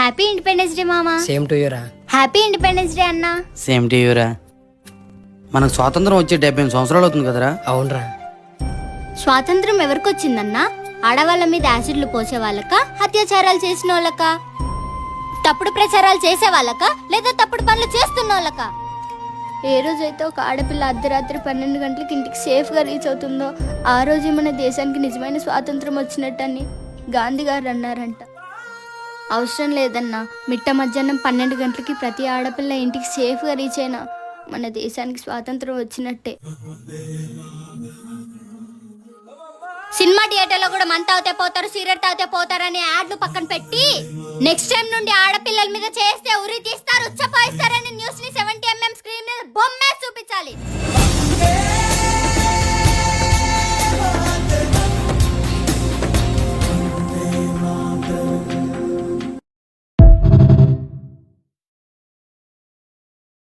Happy independence day మామా. Same to యూరా. Happy independence day అన్నా. సేమ్ టు యూరా. మనకు స్వాతంత్రం వచ్చి 78 సంవత్సరాలు అవుతుంది కదరా. అవునరా. స్వాతంత్రం ఎవరికి వచ్చిందన్నా? ఆడవాళ్ళ మీద యాసిడ్లు పోసే వాళ్ళక, అత్యాచారాలు చేసిన వాళ్ళక, తప్పుడు ప్రచారాలు చేసే వాళ్ళక, లేదా తప్పుడు పనులు చేస్తున్న వాళ్ళక? ఏ రోజైతే ఒక ఆడపిల్ల అర్ధరాత్రి 12 గంటలకు ఇంటికి సేఫ్గా రీచ్ అవుతుందో ఆ రోజు మన దేశానికి నిజమైన స్వాతంత్రం వచ్చినట్టని గాంధీ గారు అన్నారంట. అవసరం లేదన్నా, మిట్ట మధ్యాహ్నం 12 గంటలకి ప్రతి ఆడపిల్ల ఇంటికి సేఫ్గా రీచ్ అయినా మన దేశానికి స్వాతంత్రం వచ్చినట్టే. సినిమా థియేటర్లో కూడా మంత అవుతే పోతారు, సిగరెట్ తాగితే పోతారు అనే యాడ్లు పక్కన పెట్టి నెక్స్ట్ టైం నుండి ఆడపిల్లల మీద చేస్తే ఉరి తీస్తారు, ఉచ్చపోయిస్తారని న్యూస్ ని 70mm స్క్రీన్ మీద బొమ్మే చూపించాలి.